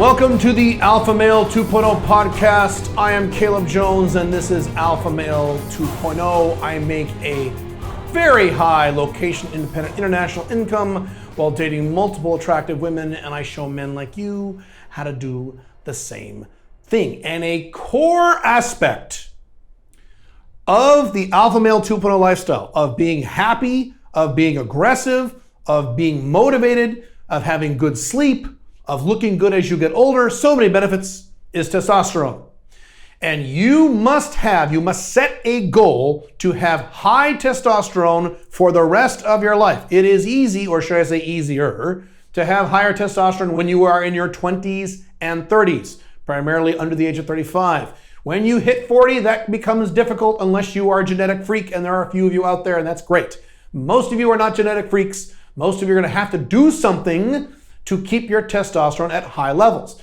Welcome to the Alpha Male 2.0 podcast. I am Caleb Jones and this is Alpha Male 2.0. I make a very high location independent international income while dating multiple attractive women, and I show men like you how to do the same thing. And a core aspect of the Alpha Male 2.0 lifestyle, of being happy, of being aggressive, of being motivated, of having good sleep, of looking good as you get older, so many benefits, is testosterone. And you must set a goal to have high testosterone for the rest of your life. It is easy, or should I say easier, to have higher testosterone when you are in your 20s and 30s, primarily under the age of 35. When you hit 40, that becomes difficult unless you are a genetic freak, and there are a few of you out there, and that's great. Most of you are not genetic freaks. Most of you are going to have to do something to keep your testosterone at high levels.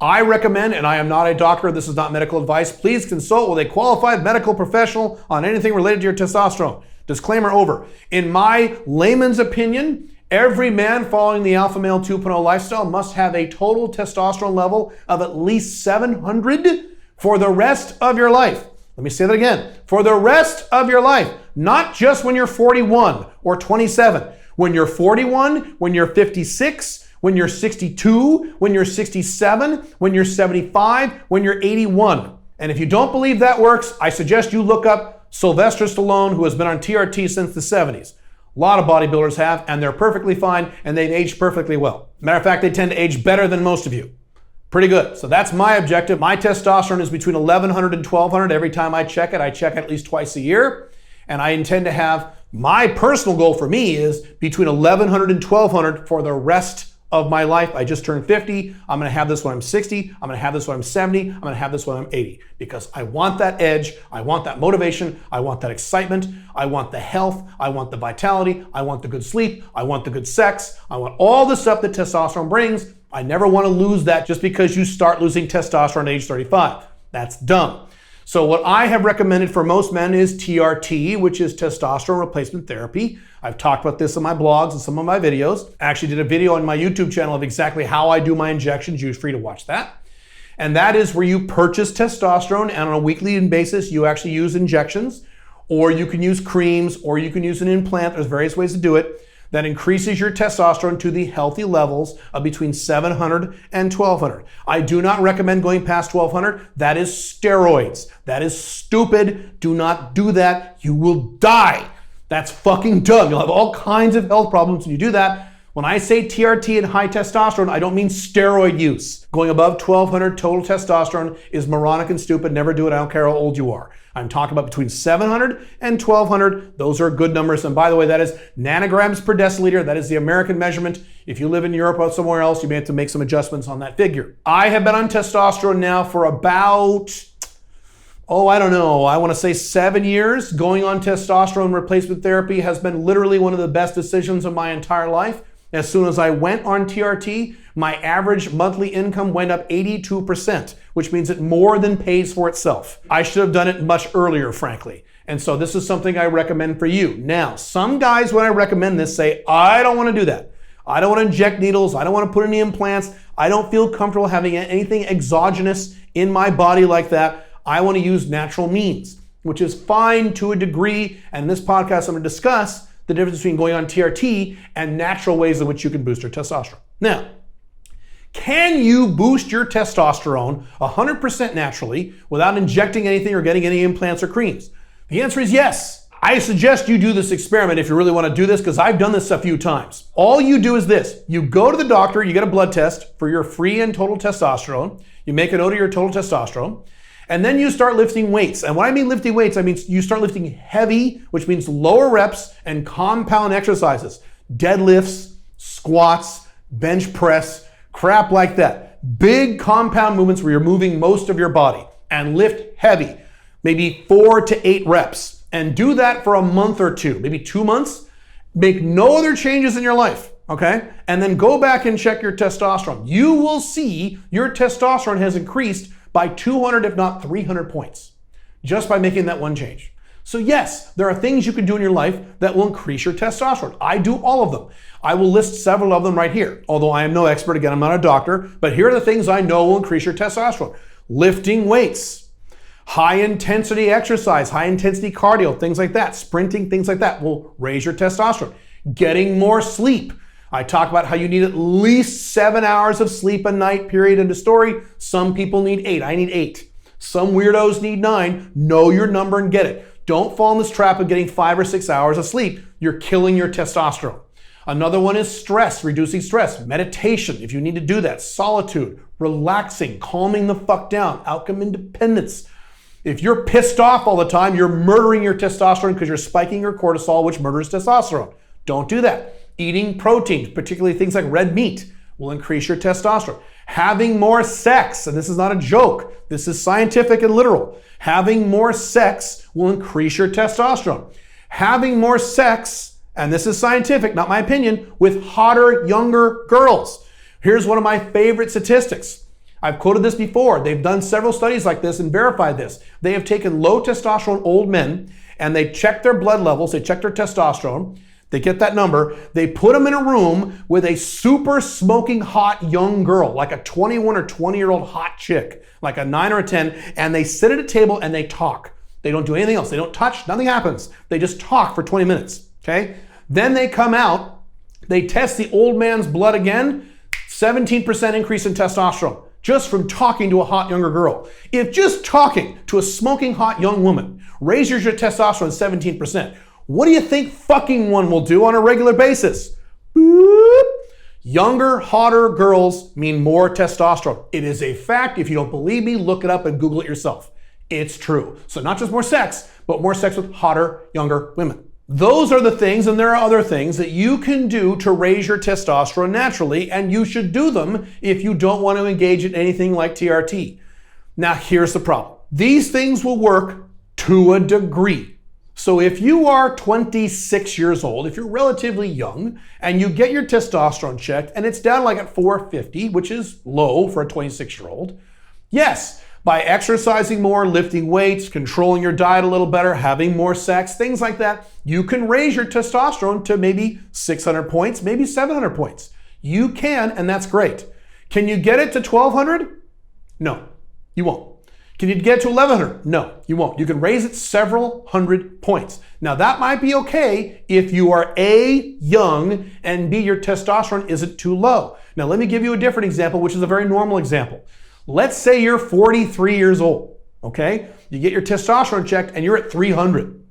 I recommend, and I am not a doctor, this is not medical advice, please consult with a qualified medical professional on anything related to your testosterone. Disclaimer over. In my layman's opinion, every man following the Alpha Male 2.0 lifestyle must have a total testosterone level of at least 700 for the rest of your life. Let me say that again. For the rest of your life, not just when you're 41 or 27. When you're 41, when you're 56, when you're 62, when you're 67, when you're 75, when you're 81. And if you don't believe that works, I suggest you look up Sylvester Stallone, who has been on TRT since the 70s. A lot of bodybuilders have, and they're perfectly fine, and they've aged perfectly well. Matter of fact, they tend to age better than most of you. Pretty good. So that's my objective. My testosterone is between 1100 and 1200 every time I check it. I check it at least twice a year. And I intend to have, my personal goal for me is between 1100 and 1200 for the rest of my life. I just turned 50. I'm going to have this when I'm 60. I'm going to have this when I'm 70. I'm going to have this when I'm 80, because I want that edge. I want that motivation. I want that excitement. I want the health. I want the vitality. I want the good sleep. I want the good sex. I want all the stuff that testosterone brings. I never want to lose that just because you start losing testosterone at age 35. That's dumb. So what I have recommended for most men is TRT, which is testosterone replacement therapy. I've talked about this on my blogs and some of my videos. I actually did a video on my YouTube channel of exactly how I do my injections. You're free to watch that. And that is where you purchase testosterone, and on a weekly basis, you actually use injections, or you can use creams, or you can use an implant. There's various ways to do it that increases your testosterone to the healthy levels of between 700 and 1200. I do not recommend going past 1200. That is steroids. That is stupid. Do not do that. You will die. That's fucking dumb. You'll have all kinds of health problems when you do that. When I say TRT and high testosterone, I don't mean steroid use. Going above 1200 total testosterone is moronic and stupid. Never do it. I don't care how old you are. I'm talking about between 700 and 1200. Those are good numbers. And by the way, that is nanograms per deciliter. That is the American measurement. If you live in Europe or somewhere else, you may have to make some adjustments on that figure. I have been on testosterone now for about, I don't know, I want to say 7 years. Going on testosterone replacement therapy has been literally one of the best decisions of my entire life. As soon as I went on TRT, my average monthly income went up 82%, which means it more than pays for itself. I should have done it much earlier, frankly. And so this is something I recommend for you. Now, some guys, when I recommend this, say, I don't want to do that. I don't want to inject needles. I don't want to put any implants. I don't feel comfortable having anything exogenous in my body like that. I want to use natural means, which is fine to a degree. And in this podcast, I'm going to discuss the difference between going on TRT and natural ways in which you can boost your testosterone. Now, can you boost your testosterone 100% naturally without injecting anything or getting any implants or creams? The answer is yes. I suggest you do this experiment if you really want to do this, because I've done this a few times. All you do is this. You go to the doctor, you get a blood test for your free and total testosterone. You make a note of your total testosterone. And then you start lifting weights. And when I mean lifting weights, I mean you start lifting heavy, which means lower reps and compound exercises. Deadlifts, squats, bench press, crap like that. Big compound movements where you're moving most of your body. And lift heavy, maybe 4 to 8 reps. And do that for a month or two, maybe 2 months. Make no other changes in your life, okay? And then go back and check your testosterone. You will see your testosterone has increased by 200, if not 300 points, just by making that one change. So yes, there are things you can do in your life that will increase your testosterone. I do all of them. I will list several of them right here. Although I am no expert, again, I'm not a doctor, but here are the things I know will increase your testosterone. Lifting weights, high intensity exercise, high intensity cardio, things like that, sprinting, things like that will raise your testosterone. Getting more sleep. I talk about how you need at least 7 hours of sleep a night, period, end of story. Some people need 8. I need 8. Some weirdos need 9. Know your number and get it. Don't fall in this trap of getting 5 or 6 hours of sleep. You're killing your testosterone. Another one is stress, reducing stress, meditation, if you need to do that, solitude, relaxing, calming the fuck down, outcome independence. If you're pissed off all the time, you're murdering your testosterone because you're spiking your cortisol, which murders testosterone. Don't do that. Eating protein, particularly things like red meat, will increase your testosterone. Having more sex, and this is not a joke, this is scientific and literal. Having more sex will increase your testosterone. Having more sex, and this is scientific, not my opinion, with hotter, younger girls. Here's one of my favorite statistics. I've quoted this before. They've done several studies like this and verified this. They have taken low testosterone old men and they checked their blood levels, they checked their testosterone, they get that number, they put them in a room with a super smoking hot young girl, like a 21 or 20-year-old hot chick, like a 9 or a 10, and they sit at a table and they talk. They don't do anything else. They don't touch, nothing happens. They just talk for 20 minutes, okay? Then they come out, they test the old man's blood again, 17% increase in testosterone, just from talking to a hot younger girl. If just talking to a smoking hot young woman raises your testosterone 17%, what do you think fucking one will do on a regular basis? Boop. Younger, hotter girls mean more testosterone. It is a fact. If you don't believe me, look it up and Google it yourself. It's true. So not just more sex, but more sex with hotter, younger women. Those are the things, and there are other things that you can do to raise your testosterone naturally, and you should do them if you don't want to engage in anything like TRT. Now, here's the problem. These things will work to a degree. So if you are 26 years old, if you're relatively young, and you get your testosterone checked, and it's down like at 450, which is low for a 26-year-old, yes, by exercising more, lifting weights, controlling your diet a little better, having more sex, things like that, you can raise your testosterone to maybe 600 points, maybe 700 points. You can, and that's great. Can you get it to 1200? No, you won't. Can you get to 1100? No, you won't. You can raise it several hundred points. Now that might be okay if you are A, young, and B, your testosterone isn't too low. Now let me give you a different example, which is a very normal example. Let's say you're 43 years old, okay? You get your testosterone checked and you're at 300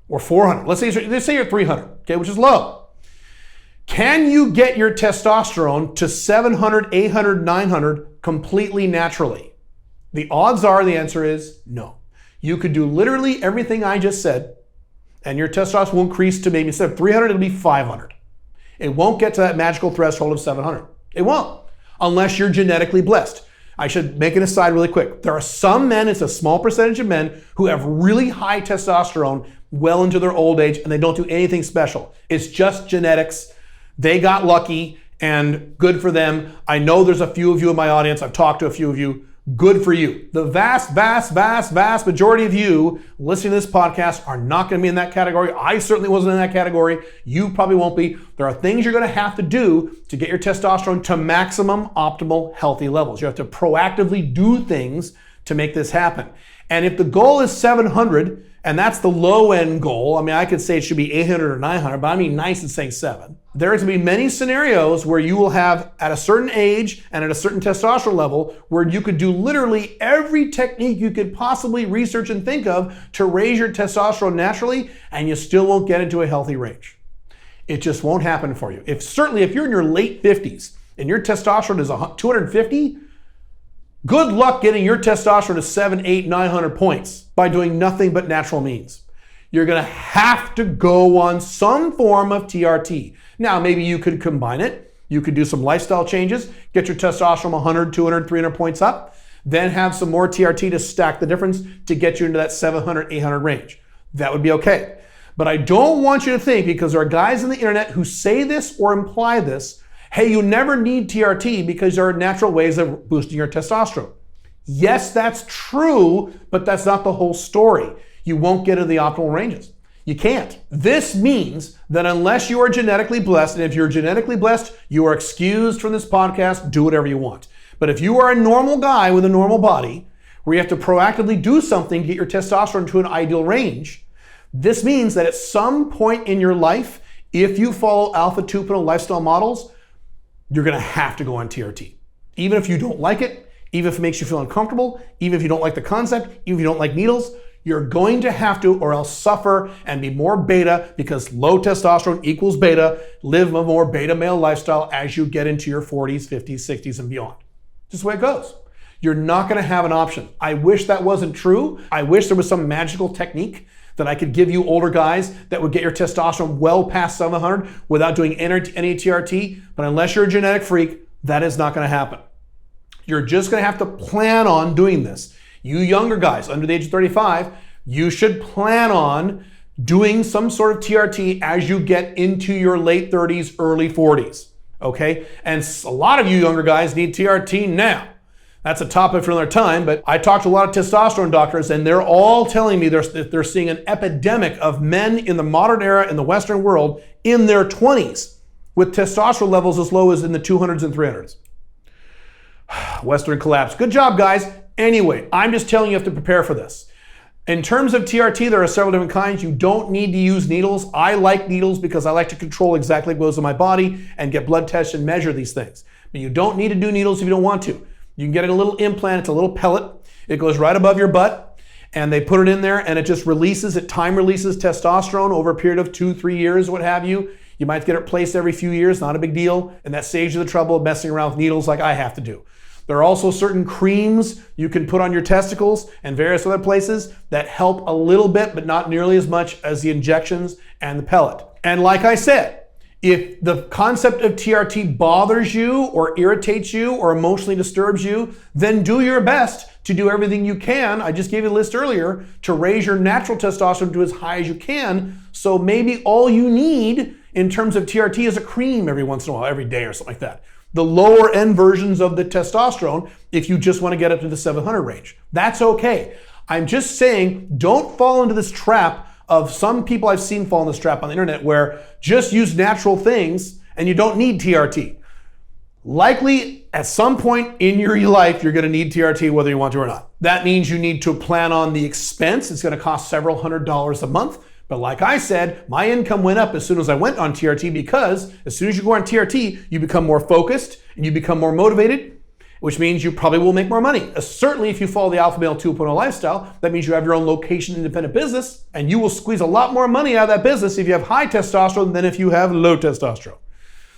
or 400. Let's say you're 300, okay, which is low. Can you get your testosterone to 700, 800, 900 completely naturally? The odds are the answer is no. You could do literally everything I just said and your testosterone will increase to maybe instead of 300, it'll be 500. It won't get to that magical threshold of 700. It won't, unless you're genetically blessed. I should make an aside really quick. There are some men, it's a small percentage of men, who have really high testosterone well into their old age and they don't do anything special. It's just genetics. They got lucky and good for them. I know there's a few of you in my audience. I've talked to a few of you. Good for you. The vast majority of you listening to this podcast are not going to be in that category. I certainly wasn't in that category. You probably won't be. There are things you're going to have to do to get your testosterone to maximum optimal healthy levels. You have to proactively do things to make this happen. And if the goal is 700, and that's the low end goal, I mean, I could say it should be 800 or 900, but I mean nice and saying 7. There's going to be many scenarios where you will have, at a certain age and at a certain testosterone level, where you could do literally every technique you could possibly research and think of to raise your testosterone naturally, and you still won't get into a healthy range. It just won't happen for you. Certainly if you're in your late 50s and your testosterone is 250, good luck getting your testosterone to 700, 800, 900 points by doing nothing but natural means. You're going to have to go on some form of TRT. Now, maybe you could combine it. You could do some lifestyle changes, get your testosterone 100, 200, 300 points up, then have some more TRT to stack the difference to get you into that 700, 800 range. That would be okay. But I don't want you to think, because there are guys on the internet who say this or imply this, hey, you never need TRT because there are natural ways of boosting your testosterone. Yes, that's true, but that's not the whole story. you won't get into the optimal ranges. You can't. This means that unless you are genetically blessed, and if you're genetically blessed, you are excused from this podcast, do whatever you want. But if you are a normal guy with a normal body, where you have to proactively do something to get your testosterone to an ideal range, this means that at some point in your life, if you follow Alpha 2.0 lifestyle models, you're gonna have to go on TRT. Even if you don't like it, even if it makes you feel uncomfortable, even if you don't like the concept, even if you don't like needles, you're going to have to, or else suffer and be more beta, because low testosterone equals beta. Live a more beta male lifestyle as you get into your 40s, 50s, 60s, and beyond. Just the way it goes. You're not gonna have an option. I wish that wasn't true. I wish there was some magical technique that I could give you older guys that would get your testosterone well past 700 without doing any TRT, but unless you're a genetic freak, that is not gonna happen. You're just gonna have to plan on doing this. You younger guys under the age of 35, you should plan on doing some sort of TRT as you get into your late 30s, early 40s, okay? And a lot of you younger guys need TRT now. That's a topic for another time, but I talked to a lot of testosterone doctors and they're all telling me they're seeing an epidemic of men in the modern era in the Western world in their 20s with testosterone levels as low as in the 200s and 300s. Western collapse. Good job, guys. Anyway, I'm just telling you have to prepare for this. In terms of TRT, there are several different kinds. You don't need to use needles. I like needles because I like to control exactly what goes in my body and get blood tests and measure these things. But you don't need to do needles if you don't want to. You can get a little implant, it's a little pellet. It goes right above your butt and they put it in there and it just releases, it time releases testosterone over a period of 2-3 years, what have you. You might get it placed every few years, not a big deal. And that saves you the trouble of messing around with needles like I have to do. There are also certain creams you can put on your testicles and various other places that help a little bit, but not nearly as much as the injections and the pellet. And like I said, if the concept of TRT bothers you or irritates you or emotionally disturbs you, then do your best to do everything you can. I just gave you a list earlier to raise your natural testosterone to as high as you can. So maybe all you need in terms of TRT is a cream every once in a while, every day or something like that. The lower end versions of the testosterone if you just want to get up to the 700 range. That's okay. I'm just saying, don't fall into this trap of some people I've seen fall in this trap on the internet where just use natural things and you don't need TRT. Likely at some point in your life, you're gonna need TRT whether you want to or not. That means you need to plan on the expense. It's gonna cost several $100s a month. But like I said, my income went up as soon as I went on TRT because as soon as you go on TRT, you become more focused and you become more motivated, which means you probably will make more money. Certainly if you follow the Alpha Male 2.0 lifestyle, that means you have your own location independent business and you will squeeze a lot more money out of that business if you have high testosterone than if you have low testosterone.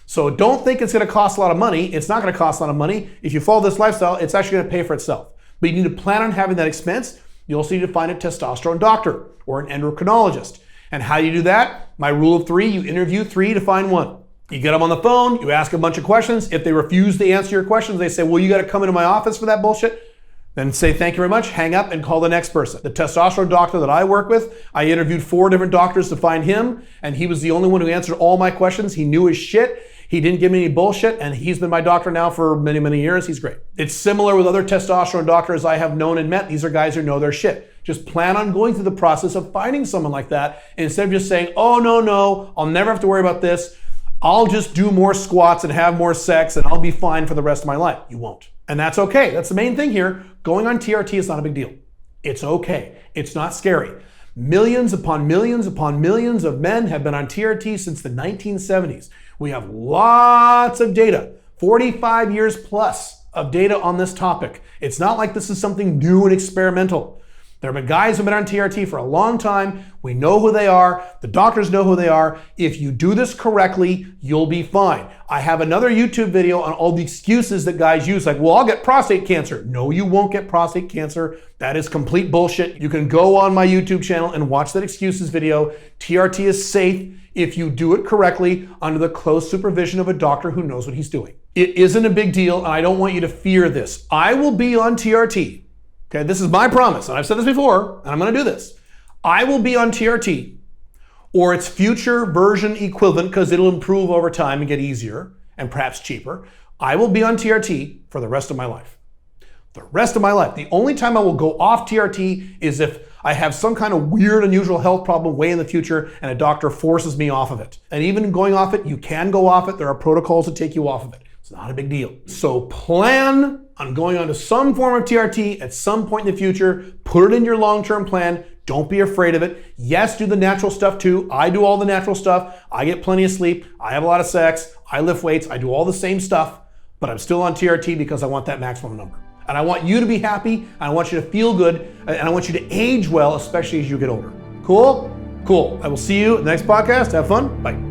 So don't think it's gonna cost a lot of money. It's not gonna cost a lot of money. If you follow this lifestyle, it's actually gonna pay for itself. But you need to plan on having that expense. You also need to find a testosterone doctor or an endocrinologist. And how do you do that? My rule of 3, you interview 3 to find 1. You get them on the phone, you ask a bunch of questions. If they refuse to answer your questions, they say, well, you got to come into my office for that bullshit. Then say, thank you very much, hang up and call the next person. The testosterone doctor that I work with, I interviewed 4 different doctors to find him, and he was the only one who answered all my questions. He knew his shit. He didn't give me any bullshit, and he's been my doctor now for many, many years. He's great. It's similar with other testosterone doctors I have known and met. These are guys who know their shit. Just plan on going through the process of finding someone like that instead of just saying, oh, no, I'll never have to worry about this. I'll just do more squats and have more sex and I'll be fine for the rest of my life. You won't. And that's okay. That's the main thing here. Going on TRT is not a big deal. It's okay. It's not scary. Millions upon millions upon millions of men have been on TRT since the 1970s. We have lots of data, 45 years plus of data on this topic. It's not like this is something new and experimental. There have been guys who have been on TRT for a long time. We know who they are. The doctors know who they are. If you do this correctly, you'll be fine. I have another YouTube video on all the excuses that guys use, like, well, I'll get prostate cancer. No, you won't get prostate cancer. That is complete bullshit. You can go on my YouTube channel and watch that excuses video. TRT is safe if you do it correctly under the close supervision of a doctor who knows what he's doing. It isn't a big deal, and I don't want you to fear this. I will be on TRT. Okay, this is my promise, and I've said this before, and I'm gonna do this. I will be on TRT, or its future version equivalent, because it'll improve over time and get easier, and perhaps cheaper. I will be on TRT for the rest of my life. The rest of my life. The only time I will go off TRT is if I have some kind of weird, unusual health problem way in the future and a doctor forces me off of it. And even going off it, you can go off it. There are protocols to take you off of it. It's not a big deal. So plan on going on to some form of TRT at some point in the future. Put it in your long-term plan. Don't be afraid of it. Yes, do the natural stuff too. I do all the natural stuff. I get plenty of sleep. I have a lot of sex. I lift weights. I do all the same stuff, but I'm still on TRT because I want that maximum number. And I want you to be happy. And I want you to feel good. And I want you to age well, especially as you get older. Cool? Cool. I will see you in the next podcast. Have fun. Bye.